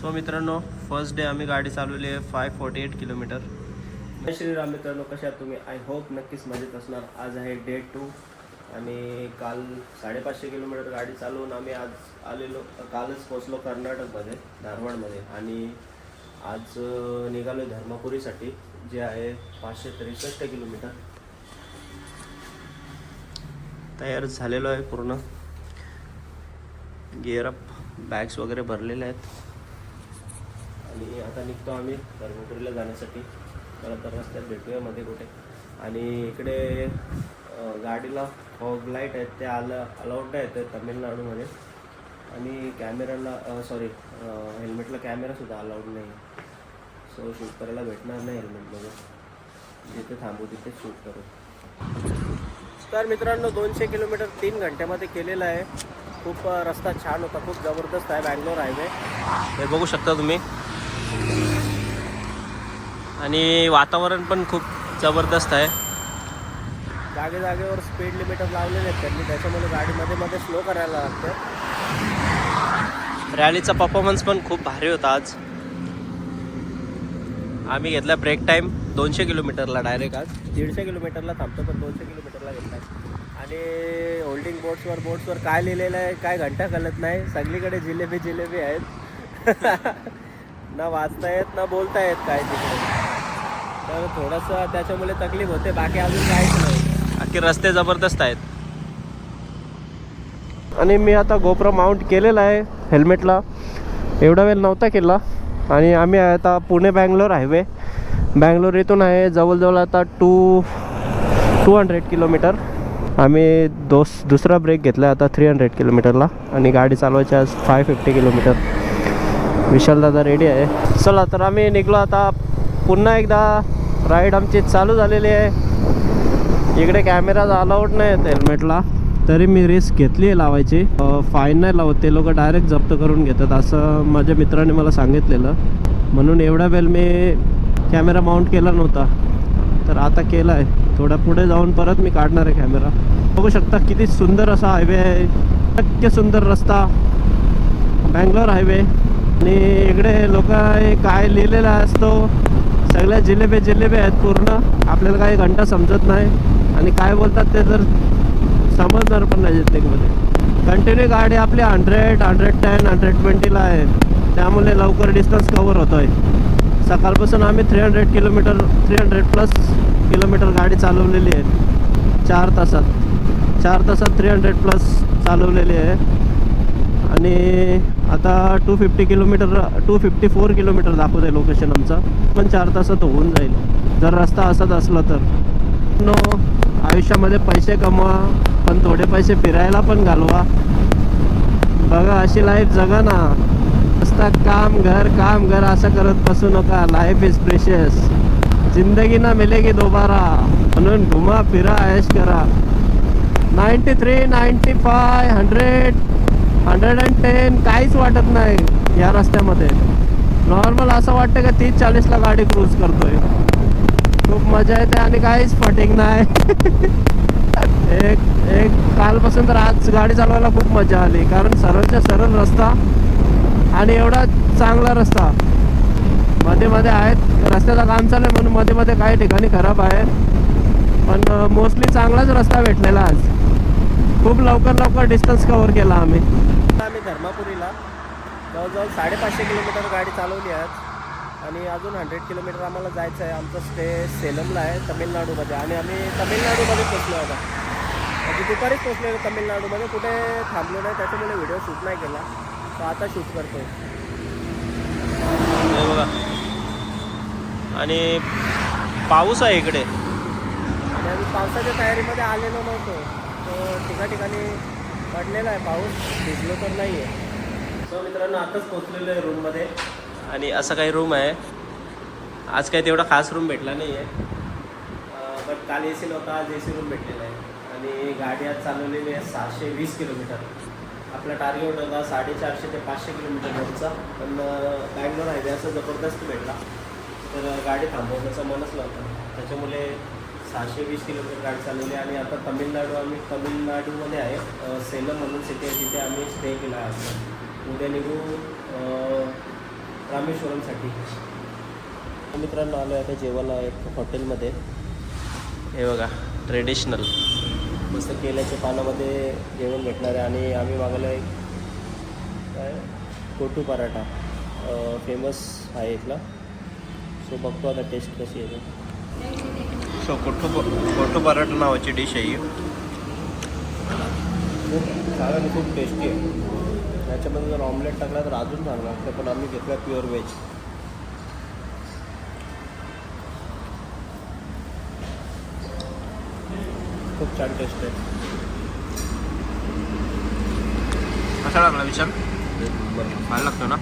So मित्रांनो, first day आम्ही गाडी चालवली आहे 548 किलोमीटर. जय श्रीराम मित्रांनो, कशा आहात तुम्ही? आय होप नक्कीच मजेत असणार. आज आहे डे 2 आणि काल 550 किलोमीटर गाडी चालवून आम्ही आज कालच पोचलो कर्नाटकमध्ये, धारवाडमध्ये. आणि आज निघालो धर्मपुरीसाठी, जे आहे 563 किलोमीटर. तयार झालेलो आहे पूर्ण, गिअरअप, बॅग्स वगैरे भरलेले आहेत आणि आता निघतो आम्ही धर्मपुरीला जाण्यासाठी. मला तर रस्त्यात भेटूया मध्ये कुठे. आणि इकडे गाडीला फॉग लाईट आहेत, ते अलाउड नाही आहेत तमिळनाडूमध्ये. आणि कॅमेराला हेल्मेटला कॅमेरासुद्धा अलाउड नाही आहे. सो शूट करायला भेटणार नाही हेल्मेटमध्ये. जिथे थांबू तिथे शूट करू. तर मित्रांनो, 200 किलोमीटर 3 घंट्यामध्ये केलेलं आहे. खूप रस्ता छान होता, खूप जबरदस्त आहे बँगलोर हायवे. हे बघू शकता तुम्ही. आणि वातावरण पण खूप जबरदस्त आहे. जागेवर स्पीड लिमिटर लावलेले आहेत त्यांनी, त्याच्यामुळे गाडी मध्ये स्लो करायला लागते. रॅलीचा परफॉर्मन्स पण खूप भारी होता आज. आम्ही घेतला ब्रेक टाईम 200 किलोमीटरला डायरेक्ट. आज 150 किलोमीटरला थांबतो, पण 200 किलोमीटरला घेतला. आणि होल्डिंग बोट्सवर काय लिहिलेलं आहे काय घंटा कळत नाही. सगळीकडे जिलेबी आहेत. ना वाचता येत ना बोलता येत काय तिकडे. तर थोडंसं त्याच्यामुळे तकलीफ होते, बाकी अजून काहीच नाही. बाकी रस्ते जबरदस्त आहेत. आणि मी आता गोप्रो माउंट केलेला आहे हेल्मेटला, एवढा वेळ नव्हता केला. आणि आम्ही आता पुणे बँगलोर हायवे, बँगलोर इथून आहे जवळजवळ आता 200 किलोमीटर. आम्ही दुसरा ब्रेक घेतला आता 300 किलोमीटरला. आणि गाडी चालवायची आज 550 किलोमीटर. विशालदादा रेडी आहे. चला तर आम्ही निघलो आता. पुन्हा एकदा राईड आमची चालू झालेली आहे. इकडे कॅमेरा अलाउड नाही आहेत हेल्मेटला, तरी मी रिस्क घेतली आहे लावायची. फाईन नाही लावत ते लोक, डायरेक्ट जप्त करून घेतात असं माझ्या मित्राने मला सांगितलेलं. म्हणून एवढा वेळ मी कॅमेरा माउंट केला नव्हता, तर आता केला आहे. थोडा पुढे जाऊन परत मी काढणार आहे कॅमेरा. बघू शकता किती सुंदर असा हायवे आहे, इतके सुंदर रस्ता, बँगलोर हायवे. आणि इकडे लोक काय लिहिलेला असतो, सगळ्या जिलेबी आहेत पूर्ण. आपल्याला काही घंटा समजत नाही आणि काय बोलतात ते तर समजणार पण नाही जितलेमध्ये. कंटिन्यू गाडी आपली 100, 110, 120ला आहे, त्यामुळे लवकर डिस्टन्स कवर होतो आहे. सकाळपासून आम्ही 300 प्लस किलोमीटर गाडी चालवलेली आहे. 4 तासात 300 प्लस चालवलेली आहे. आणि आता 254 किलोमीटर दाखवते लोकेशन आमचं. पण 4 तासात होऊन जाईल जर रस्ता असाच असला तर. आयुष्यामध्ये पैसे कमवा, पण थोडे पैसे फिरायला पण घालवा. बघा, अशी लाईफ जगा ना. काम घर असं करत बसू नका. लाईफ इज प्रेशियस, जिंदगी ना मिलेगी दोबारा. म्हणून घुमा फिरा, ऐश करा. 93, 95, 100, 110 काहीच वाटत नाही या रस्त्यामध्ये. नॉर्मल असं वाटतं का 30-40ला गाडी क्रूज करतोय. खूप मजा येते आणि काहीच फटिंग नाही. एक कालपासून तर आज गाडी चालवायला खूप मजा आली, कारण सरळच्या सरळ रस्ता आणि एवढा चांगला रस्ता. मध्ये आहेत, रस्त्याचं काम चालू आहे म्हणून मध्ये काही ठिकाणी खराब आहे, पण मोस्टली चांगलाच रस्ता भेटलेला आज. खूप लवकर डिस्टन्स कव्हर केला आम्ही. धर्मापुरीला जवळजवळ 550 किलोमीटर गाडी चालवली आज. आणि अजून 100 किलोमीटर आम्हाला जायचं आहे. आमचं स्टे सेलमला आहे, तमिळनाडूमध्ये. आणि आम्ही तमिळनाडूमध्ये पोचलो आता, म्हणजे दुपारीच पोचलो तमिळनाडूमध्ये. कुठे थांबलो नाही, त्याच्यामुळे व्हिडिओ शूट नाही केला. तर आता शूट करतो बघा. आणि पाऊस आहे इकडे, आणि आम्ही पावसाच्या तयारीमध्ये आलेलो नव्हतो. तो ठिकाणी पडलेला आहे पाऊस, भिजलो तर नाही आहे. सो मित्रांनो, आताच पोचलेलो आहे रूममध्ये. आणि असं काही रूम आहे. आज काही तेवढा खास रूम भेटला नाही आहे, बट काल AC नव्हता, आज AC रूम भेटलेला आहे. आणि गाडी आज चालवलेली आहे 620 किलोमीटर. आपला टार्गेट होता 450 ते 500 किलोमीटरवरचा, पण बँगलोर हायवे असं जबरदस्त भेटला, तर गाडी थांबवण्याचा मनच नव्हता. त्याच्यामुळे 620 किलोमीटर गाडी चालवली. आणि आता आम्ही तमिळनाडूमध्ये आहे, सेलम म्हणून सिटी आहे, तिथे आम्ही स्टे केला आहे. उद्या निघू रामेश्वरमसाठी. मित्रांनो आलो आहे आता जेवायला एक हॉटेलमध्ये. हे बघा ट्रेडिशनल मस्त केल्याच्या पानामध्ये जेवण भेटणार आहे. आणि आम्ही मागवलं आहे काय कोटू पराठा, फेमस आहे इथला. सो बघतो आता टेस्ट कशी येते. सो कोटू पराठा नावाची डिश आहे. खूप चांगलं आणि खूप टेस्टी आहे. याच्यामध्ये जर ऑमलेट टाकला तर अजून चांगला असतं, पण आम्ही घेतला प्युअर व्हेज. खूप छान टेस्ट आहे. कसा लागला विचार? खायला लागतो ना.